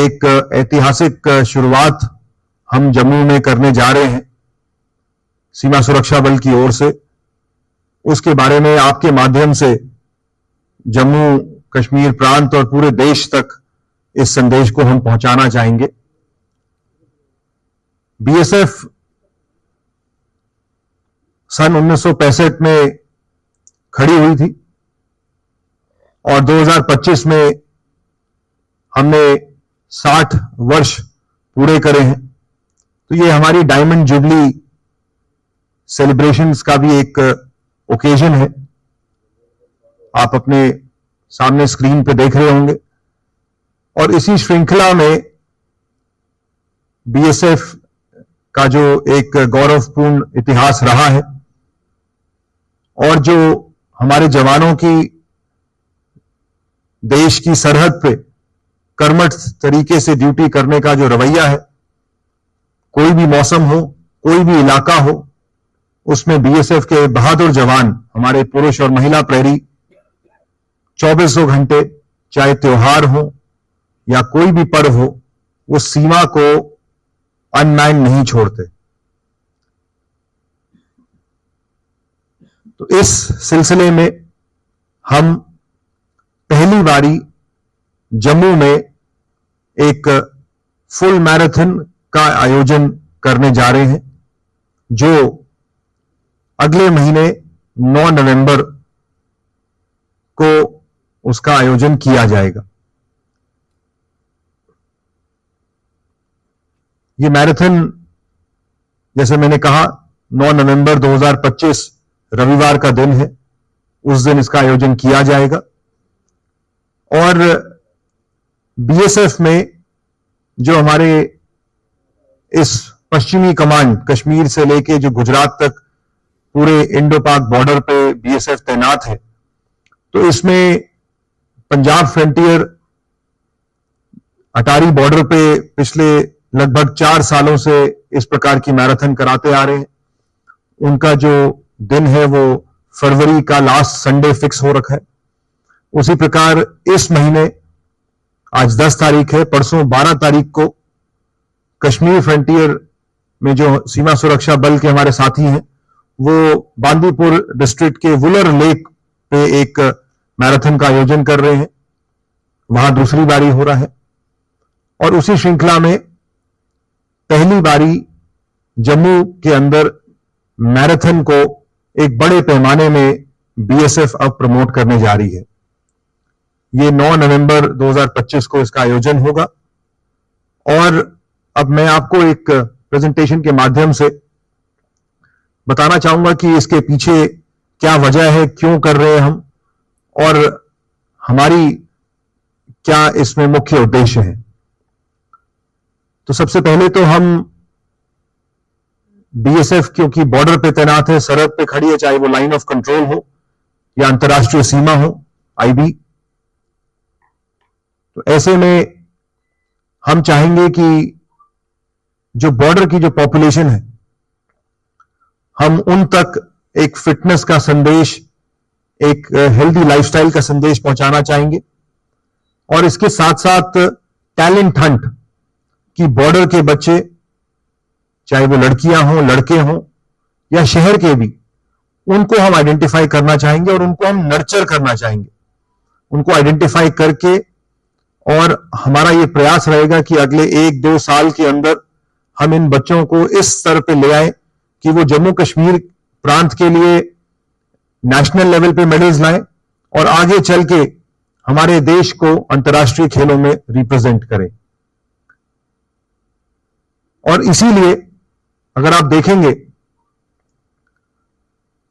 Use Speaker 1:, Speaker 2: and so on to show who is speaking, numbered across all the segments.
Speaker 1: एक ऐतिहासिक शुरुआत हम जम्मू में करने जा रहे हैं सीमा सुरक्षा बल की ओर से, उसके बारे में आपके माध्यम से जम्मू कश्मीर प्रांत और पूरे देश तक इस संदेश को हम पहुंचाना चाहेंगे। बीएसएफ सन 1965 में खड़ी हुई थी और 2025 में हमने 60 वर्ष पूरे करे हैं। तो ये हमारी डायमंड जुबली सेलिब्रेशंस का भी एक ओकेजन है। आप अपने सामने स्क्रीन पे देख रहे होंगे और इसी श्रृंखला में बीएसएफ का जो एक गौरवपूर्ण इतिहास रहा है और जो हमारे जवानों की देश की सरहद पे कर्मठ तरीके से ड्यूटी करने का जो रवैया है, कोई भी मौसम हो, कोई भी इलाका हो, उसमें बीएसएफ के बहादुर जवान, हमारे पुरुष और महिला प्रहरी 2400 घंटे, चाहे त्योहार हो या कोई भी पर्व हो, वो सीमा को अनमैन नहीं छोड़ते। तो इस सिलसिले में हम पहली बारी जम्मू में एक फुल मैराथन का आयोजन करने जा रहे हैं, जो अगले महीने 9 नवंबर को उसका आयोजन किया जाएगा। ये मैराथन, जैसे मैंने कहा, 9 नवंबर 2025 रविवार का दिन है, उस दिन इसका आयोजन किया जाएगा। और बीएसएफ में जो हमारे इस पश्चिमी कमांड, कश्मीर से लेके जो गुजरात तक पूरे इंडो पाक बॉर्डर पे बीएसएफ तैनात है, तो इसमें पंजाब फ्रंटियर अटारी बॉर्डर पे पिछले लगभग 4 सालों से इस प्रकार की मैराथन कराते आ रहे हैं। उनका जो दिन है वो फरवरी का लास्ट संडे फिक्स हो रखा है। उसी प्रकार इस महीने, आज 10 तारीख है, परसों 12 तारीख को कश्मीर फ्रंटियर में जो सीमा सुरक्षा बल के हमारे साथी हैं, वो बांदीपुर डिस्ट्रिक्ट के वुलर लेक पे एक मैराथन का आयोजन कर रहे हैं। वहां दूसरी बारी हो रहा है और उसी श्रृंखला में पहली बारी जम्मू के अंदर मैराथन को एक बड़े पैमाने में बीएसएफ अब प्रमोट करने जा रही है। ये 9 नवंबर 2025 को इसका आयोजन होगा। और अब मैं आपको एक प्रेजेंटेशन के माध्यम से बताना चाहूंगा कि इसके पीछे क्या वजह है, क्यों कर रहे हैं हम, और हमारी क्या इसमें मुख्य उद्देश्य है। तो सबसे पहले तो हम बीएसएफ क्योंकि बॉर्डर पे तैनात है, सरहद पे खड़ी है, चाहे वो लाइन ऑफ कंट्रोल हो या अंतर्राष्ट्रीय सीमा हो, आईबी, तो ऐसे में हम चाहेंगे कि जो बॉर्डर की जो पॉपुलेशन है, हम उन तक एक फिटनेस का संदेश, एक हेल्दी लाइफस्टाइल का संदेश पहुंचाना चाहेंगे। और इसके साथ साथ टैलेंट हंट कि बॉर्डर के बच्चे, चाहे वो लड़कियां हों, लड़के हों या शहर के भी, उनको हम आइडेंटिफाई करना चाहेंगे और उनको हम नर्चर करना चाहेंगे। उनको आइडेंटिफाई करके, और हमारा ये प्रयास रहेगा कि अगले 1-2 साल के अंदर हम इन बच्चों को इस स्तर पे ले आए कि वो जम्मू कश्मीर प्रांत के लिए नेशनल लेवल पे मेडल्स लाएं और आगे चल के हमारे देश को अंतर्राष्ट्रीय खेलों में रिप्रेजेंट करें। और इसीलिए अगर आप देखेंगे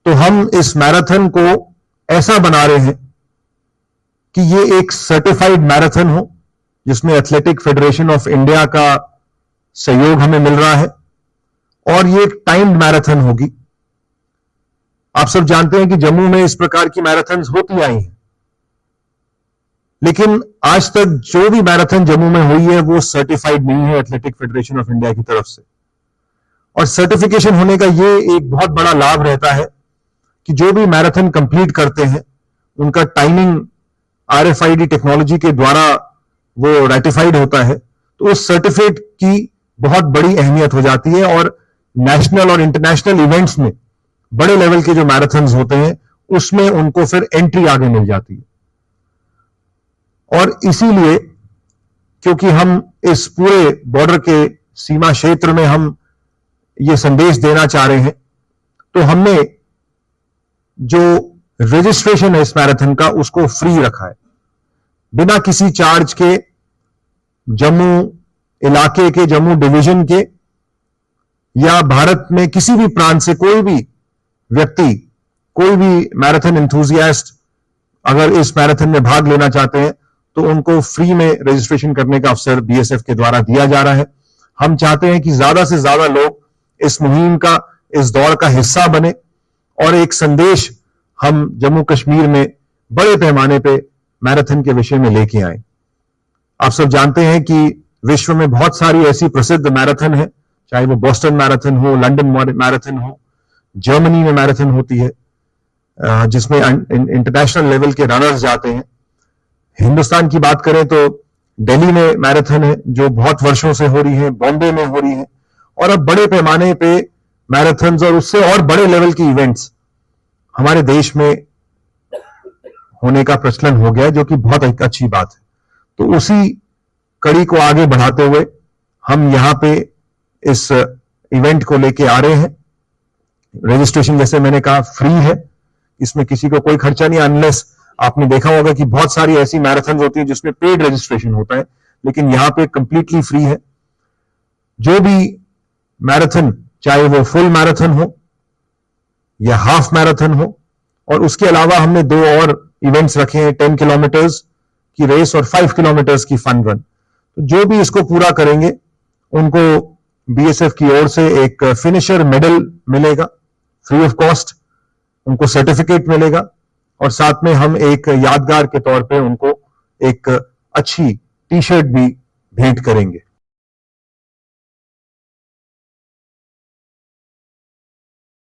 Speaker 1: तो हम इस मैराथन को ऐसा बना रहे हैं कि ये एक सर्टिफाइड मैराथन हो, जिसमें एथलेटिक फेडरेशन ऑफ इंडिया का सहयोग हमें मिल रहा है, और ये एक टाइम्ड मैराथन होगी। आप सब जानते हैं कि जम्मू में इस प्रकार की मैराथन होती आई हैं, लेकिन आज तक जो भी मैराथन जम्मू में हुई है वो सर्टिफाइड नहीं है एथलेटिक फेडरेशन ऑफ इंडिया की तरफ से। और सर्टिफिकेशन होने का ये एक बहुत बड़ा लाभ रहता है कि जो भी मैराथन कंप्लीट करते हैं उनका टाइमिंग RFID टेक्नोलॉजी के द्वारा वो रेटिफाइड होता है, तो उस सर्टिफिकेट की बहुत बड़ी अहमियत हो जाती है और नेशनल और इंटरनेशनल इवेंट्स में बड़े लेवल के जो मैराथन्स होते हैं उसमें उनको फिर एंट्री आगे मिल जाती है। और इसीलिए क्योंकि हम इस पूरे बॉर्डर के सीमा क्षेत्र में हम ये संदेश देना चाह रहे हैं, तो हमने जो रजिस्ट्रेशन है इस मैराथन का उसको फ्री रखा है। बिना किसी चार्ज के जम्मू इलाके के, जम्मू डिवीजन के या भारत में किसी भी प्रांत से कोई भी व्यक्ति, कोई भी मैराथन एंथुसियास्ट अगर इस मैराथन में भाग लेना चाहते हैं तो उनको फ्री में रजिस्ट्रेशन करने का अवसर बीएसएफ के द्वारा दिया जा रहा है। हम चाहते हैं कि ज्यादा से ज्यादा लोग इस मुहिम का, इस दौड़ का हिस्सा बने और एक संदेश हम जम्मू कश्मीर में बड़े पैमाने पे मैराथन के विषय में लेके आए। आप सब जानते हैं कि विश्व में बहुत सारी ऐसी प्रसिद्ध मैराथन है, चाहे वो बोस्टन मैराथन हो, लंदन मैराथन हो, जर्मनी में मैराथन होती है जिसमें इंटरनेशनल लेवल के रनर्स जाते हैं। हिंदुस्तान की बात करें तो दिल्ली में मैराथन है जो बहुत वर्षों से हो रही है, बॉम्बे में हो रही है और अब बड़े पैमाने पे मैराथन्स और उससे और बड़े लेवल की इवेंट्स हमारे देश में होने का प्रचलन हो गया है, जो कि बहुत एक अच्छी बात है। तो उसी कड़ी को आगे बढ़ाते हुए हम यहां पे इस इवेंट को लेके आ रहे हैं। रजिस्ट्रेशन जैसे मैंने कहा फ्री है, इसमें किसी को कोई खर्चा नहीं, अनलेस आपने देखा होगा कि बहुत सारी ऐसी मैराथन होती है जिसमें पेड रजिस्ट्रेशन होता है, लेकिन यहां पे कंप्लीटली फ्री है। जो भी मैराथन, चाहे वो फुल मैराथन हो या हाफ मैराथन हो, और उसके अलावा हमने 2 और इवेंट्स रखे हैं, 10 किलोमीटर्स की रेस और 5 किलोमीटर्स की फन रन। तो जो भी इसको पूरा करेंगे उनको बीएसएफ की ओर से एक फिनिशर मेडल मिलेगा फ्री ऑफ कॉस्ट, उनको सर्टिफिकेट मिलेगा और साथ में हम एक यादगार के तौर पे उनको एक अच्छी टी शर्ट भी भेंट करेंगे।